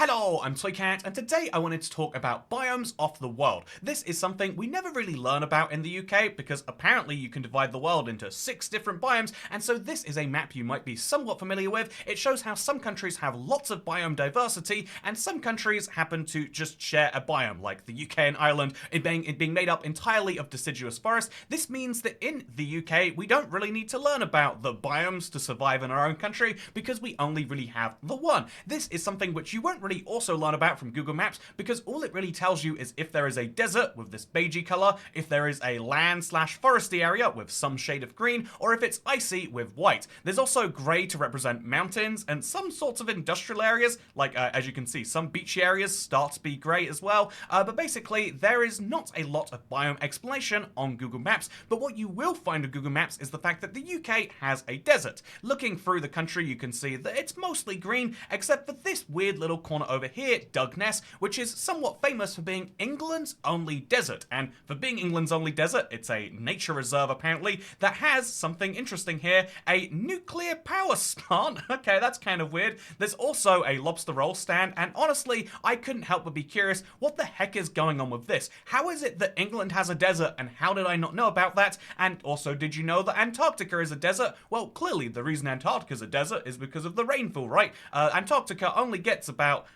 Hello, I'm Toycat, and today I wanted to talk about biomes of the world. This is something we never really learn about in the UK because apparently you can divide the world into 6 different biomes, and so this is a map you might be somewhat familiar with. It shows how some countries have lots of biome diversity, and some countries happen to just share a biome, like the UK and Ireland, it being made up entirely of deciduous forest. This means that in the UK, we don't really need to learn about the biomes to survive in our own country because we only really have the one. This is something which you won't really also learn about from Google Maps because all it really tells you is if there is a desert with this beigey color, if there is a land/foresty area with some shade of green, or if it's icy with white. There's also grey to represent mountains and some sorts of industrial areas, like as you can see, some beachy areas start to be grey as well. But basically, there is not a lot of biome explanation on Google Maps, but what you will find on Google Maps is the fact that the UK has a desert. Looking through the country, you can see that it's mostly green, except for this weird little corner over here, Dungeness, which is somewhat famous for being England's only desert. And for being England's only desert, it's a nature reserve apparently that has something interesting here, a nuclear power plant. Okay, that's kind of weird. There's also a lobster roll stand, and honestly, I couldn't help but be curious, what the heck is going on with this? How is it that England has a desert, and how did I not know about that? And also, did you know that Antarctica is a desert? Well, clearly the reason Antarctica is a desert is because of the rainfall, right? Antarctica only gets about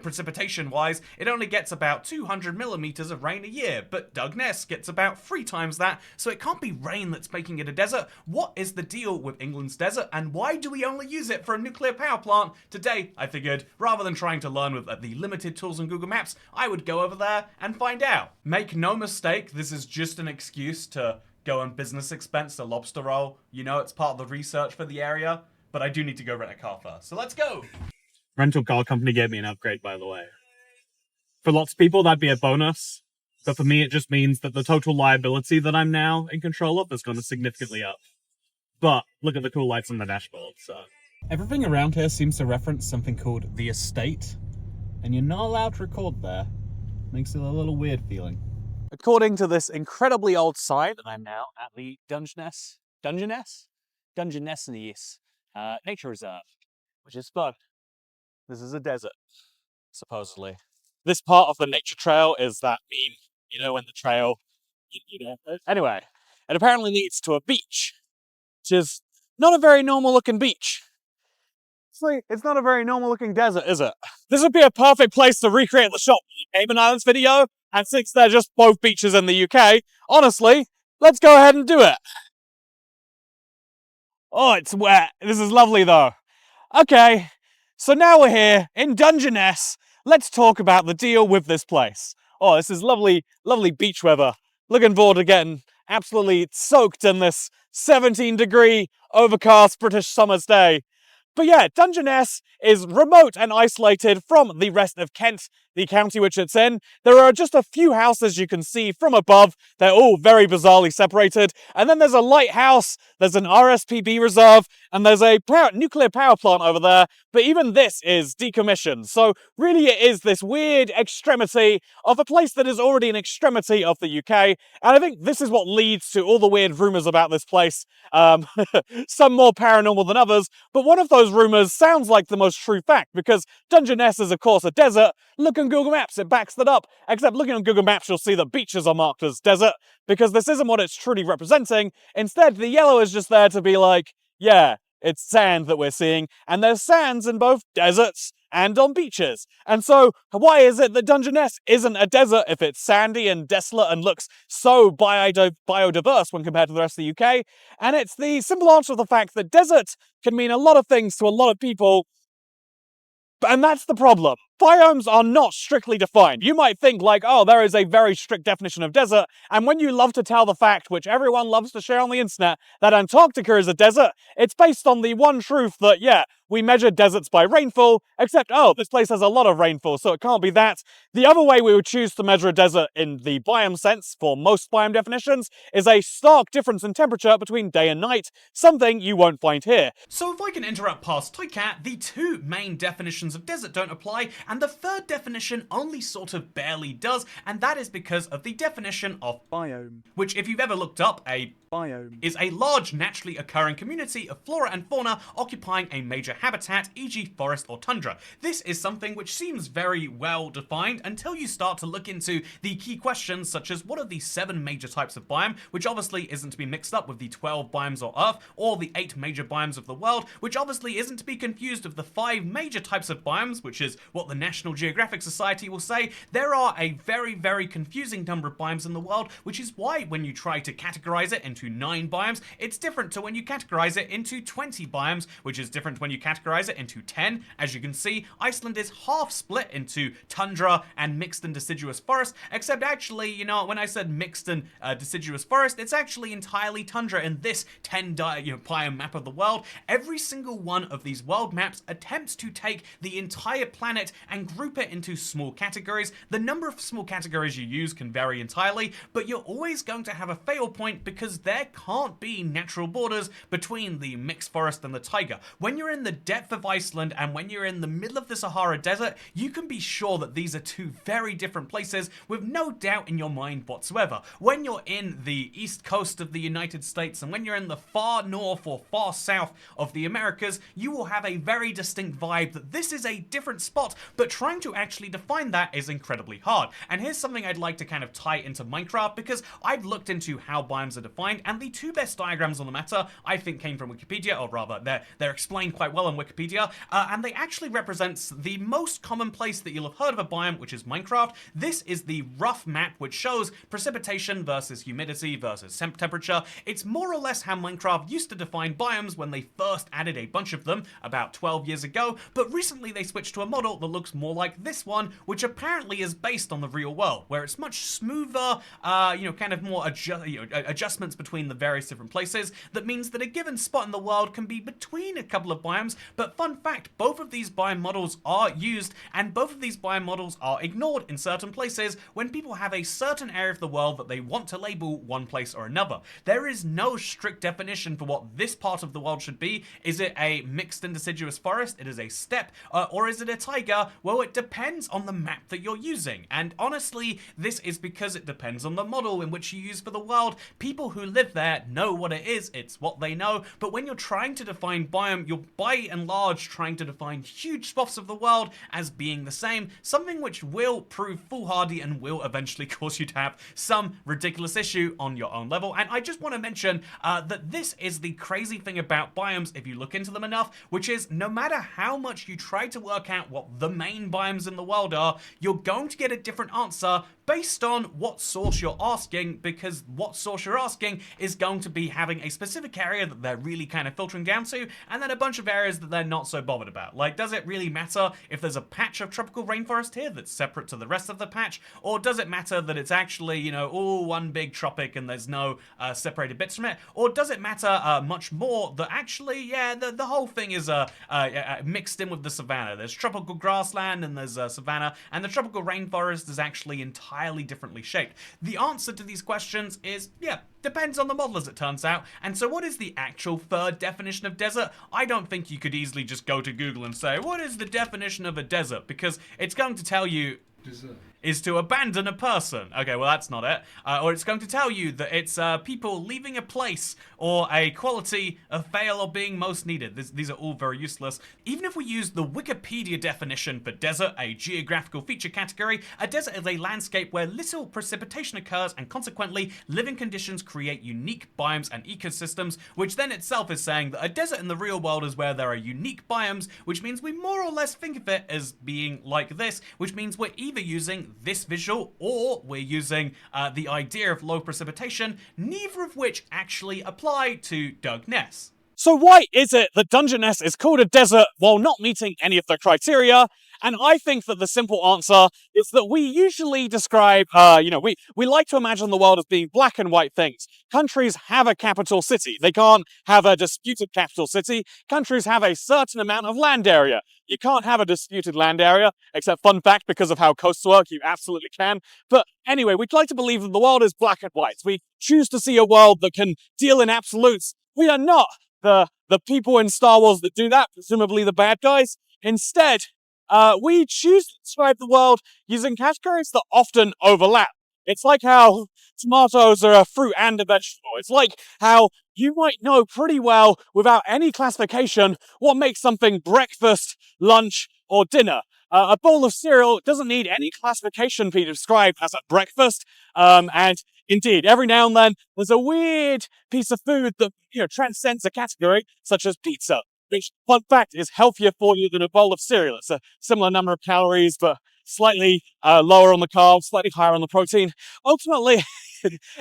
precipitation-wise, it only gets about 200 millimeters of rain a year, but Dungeness gets about 3 times that, so it can't be rain that's making it a desert. What is the deal with England's desert, and why do we only use it for a nuclear power plant? Today, I figured, rather than trying to learn with the limited tools on Google Maps, I would go over there and find out. Make no mistake, this is just an excuse to go on business expense to lobster roll. You know, it's part of the research for the area, but I do need to go rent a car first, so let's go! Rental car company gave me an upgrade, by the way. For lots of people, that'd be a bonus. But for me, it just means that the total liability that I'm now in control of has gone significantly up. But look at the cool lights on the dashboard, so. Everything around here seems to reference something called the estate. And you're not allowed to record there. Makes it a little weird feeling. According to this incredibly old site, I'm now at the Dungeness Nature Reserve, which is fun. This is a desert, supposedly. This part of the nature trail is that meme, you know, when the trail, Anyway, it apparently leads to a beach, which is not a very normal looking beach. It's not a very normal looking desert, is it? This would be a perfect place to recreate the shot from the Cayman Islands video, and since they're just both beaches in the UK, honestly, let's go ahead and do it. Oh, it's wet. This is lovely though. Okay. So now we're here in Dungeness. Let's talk about the deal with this place. Oh, this is lovely, lovely beach weather. Looking forward to getting absolutely soaked in this 17-degree overcast British summer's day. But yeah, Dungeness is remote and isolated from the rest of Kent, the county which it's in. There are just a few houses you can see from above. They're all very bizarrely separated. And then there's a lighthouse, there's an RSPB reserve, and there's a nuclear power plant over there. But even this is decommissioned. So really it is this weird extremity of a place that is already an extremity of the UK. And I think this is what leads to all the weird rumors about this place. Some more paranormal than others, but one of those rumors sounds like the most true fact because Dungeness is of course a desert. Look on Google Maps, it backs that up. Except looking on Google Maps, you'll see that beaches are marked as desert because this isn't what it's truly representing. Instead, the yellow is just there to be like, yeah, it's sand that we're seeing, and there's sands in both deserts and on beaches. And so, why is it that Dungeness isn't a desert if it's sandy and desolate and looks so biodiverse when compared to the rest of the UK? And it's the simple answer to the fact that desert can mean a lot of things to a lot of people, and that's the problem. Biomes are not strictly defined. You might think like, oh, there is a very strict definition of desert, and when you love to tell the fact, which everyone loves to share on the internet, that Antarctica is a desert, it's based on the one truth that, yeah, we measure deserts by rainfall, except, oh, this place has a lot of rainfall, so it can't be that. The other way we would choose to measure a desert in the biome sense, for most biome definitions, is a stark difference in temperature between day and night, something you won't find here. So if I can interrupt past Toycat, the 2 main definitions of desert don't apply, And the third definition only sort of barely does, and that is because of the definition of Biome. which, if you've ever looked up, a Biome is a large naturally occurring community of flora and fauna occupying a major habitat, e.g. forest or tundra. This is something which seems very well defined until you start to look into the key questions such as what are the 7 major types of biome, which obviously isn't to be mixed up with the 12 biomes of Earth, or the 8 major biomes of the world, which obviously isn't to be confused with the 5 major types of biomes, which is what the National Geographic Society will say. There are a very, very confusing number of biomes in the world, which is why when you try to categorize it into 9 biomes, it's different to when you categorize it into 20 biomes, which is different when you categorize it into 10. As you can see, Iceland is half split into tundra and mixed and deciduous forest, except actually, you know, when I said mixed and deciduous forest, it's actually entirely tundra in this 10 biome map of the world. Every single one of these world maps attempts to take the entire planet and group it into small categories. The number of small categories you use can vary entirely, but you're always going to have a fail point because there can't be natural borders between the mixed forest and the taiga. When you're in the depth of Iceland and when you're in the middle of the Sahara Desert, you can be sure that these are two very different places with no doubt in your mind whatsoever. When you're in the east coast of the United States and when you're in the far north or far south of the Americas, you will have a very distinct vibe that this is a different spot, but trying to actually define that is incredibly hard. And here's something I'd like to kind of tie into Minecraft, because I've looked into how biomes are defined, and the 2 best diagrams on the matter I think came from Wikipedia, or rather they're explained quite well on Wikipedia, and they actually represent the most common place that you'll have heard of a biome, which is Minecraft. This is the rough map which shows precipitation versus humidity versus temperature. It's more or less how Minecraft used to define biomes when they first added a bunch of them about 12 years ago, but recently they switched to a model that looks more like this one, which apparently is based on the real world, where it's much smoother, kind of more adjustments between the various different places. That means that a given spot in the world can be between a couple of biomes, but fun fact, both of these biome models are used, and both of these biome models are ignored in certain places when people have a certain area of the world that they want to label one place or another. There is no strict definition for what this part of the world should be. Is it a mixed and deciduous forest? It is a steppe, or is it a taiga? Well, it depends on the map that you're using, and honestly, this is because it depends on the model in which you use for the world. People who live there know what it is, it's what they know, but when you're trying to define biome, you're by and large trying to define huge swaths of the world as being the same, something which will prove foolhardy and will eventually cause you to have some ridiculous issue on your own level. And I just want to mention that this is the crazy thing about biomes if you look into them enough, which is no matter how much you try to work out what the main biomes in the world are, you're going to get a different answer based on what source you're asking, because what source you're asking is going to be having a specific area that they're really kind of filtering down to, and then a bunch of areas that they're not so bothered about. Like, does it really matter if there's a patch of tropical rainforest here that's separate to the rest of the patch, or does it matter that it's actually, all one big tropic and there's no separated bits from it, or does it matter much more that actually, the whole thing is mixed in with the savanna. There's tropical grassland and there's savanna, and the tropical rainforest is actually entirely differently shaped. The answer to these questions is, depends on the model, as it turns out. And so what is the actual third definition of desert? I don't think you could easily just go to Google and say, what is the definition of a desert? Because it's going to tell you Desert. is to abandon a person. Okay, well, that's not it. Or it's going to tell you that it's people leaving a place or a quality of fail or being most needed. These are all very useless. Even if we use the Wikipedia definition for desert, a geographical feature category, a desert is a landscape where little precipitation occurs and consequently living conditions create unique biomes and ecosystems, which then itself is saying that a desert in the real world is where there are unique biomes, which means we more or less think of it as being like this, which means we're either using this visual or we're using the idea of low precipitation, neither of which actually apply to Dungeness. So why is it that Dungeness is called a desert while not meeting any of the criteria? And I think that the simple answer is that we usually describe, we like to imagine the world as being black and white things. Countries have a capital city. They can't have a disputed capital city. Countries have a certain amount of land area. You can't have a disputed land area, except fun fact, because of how coasts work, you absolutely can. But anyway, we'd like to believe that the world is black and white. We choose to see a world that can deal in absolutes. We are not the people in Star Wars that do that, presumably the bad guys. Instead, we choose to describe the world using categories that often overlap. It's like how tomatoes are a fruit and a vegetable. It's like how you might know pretty well, without any classification, what makes something breakfast, lunch, or dinner. A bowl of cereal doesn't need any classification to be described as a breakfast, and indeed, every now and then, there's a weird piece of food that transcends a category, such as pizza, which, fun fact, is healthier for you than a bowl of cereal. It's a similar number of calories, but slightly lower on the carbs, slightly higher on the protein. Ultimately,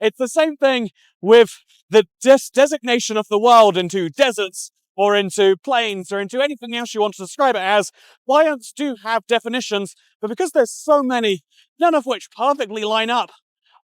it's the same thing with the designation of the world into deserts or into plains or into anything else you want to describe it as. Biomes do have definitions, but because there's so many, none of which perfectly line up,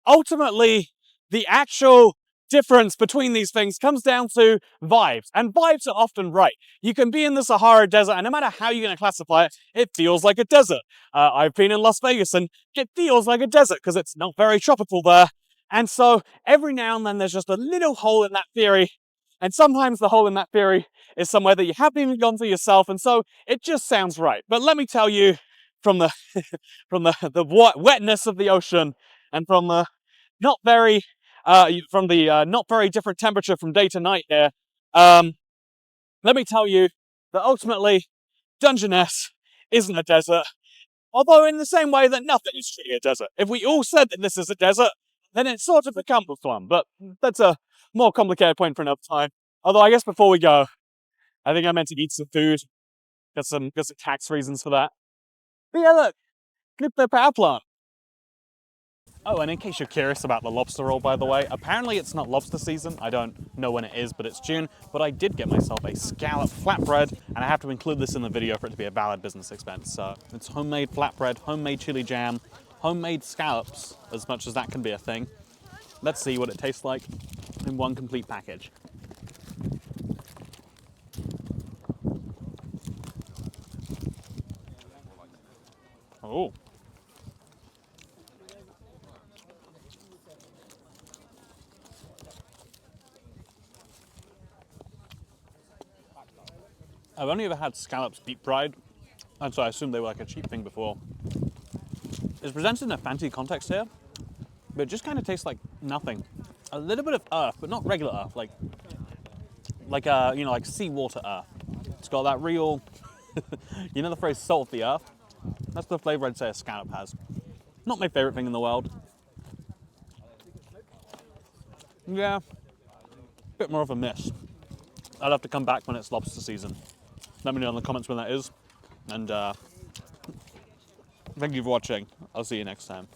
ultimately, the actual difference between these things comes down to vibes, and vibes are often right. You can be in the Sahara Desert, and no matter how you're going to classify it, it feels like a desert. I've been in Las Vegas, and it feels like a desert because it's not very tropical there. And so every now and then there's just a little hole in that theory, and sometimes the hole in that theory is somewhere that you haven't even gone to yourself, and so it just sounds right. But let me tell you, from the from the wetness of the ocean, and from the not very not very different temperature from day to night here, let me tell you that ultimately Dungeness isn't a desert, although in the same way that nothing is truly a desert. If we all said that this is a desert, then it sort of becomes one, but that's a more complicated point for another time. Although I guess before we go, I think I meant to eat some food. Got some tax reasons for that. But yeah, look, nuclear power plant. Oh, and in case you're curious about the lobster roll, by the way, apparently it's not lobster season. I don't know when it is, but it's June. But I did get myself a scallop flatbread, and I have to include this in the video for it to be a valid business expense. So it's homemade flatbread, homemade chili jam, homemade scallops, as much as that can be a thing. Let's see what it tastes like in one complete package. Oh. I've only ever had scallops deep fried, and so I assumed they were like a cheap thing before. It's presented in a fancy context here, but it just kind of tastes like nothing. A little bit of earth, but not regular earth, like like seawater earth. It's got that real, you know the phrase salt of the earth? That's the flavor I'd say a scallop has. Not my favorite thing in the world. Yeah, a bit more of a miss. I'll have to come back when it's lobster season. Let me know in the comments when that is. And thank you for watching. I'll see you next time.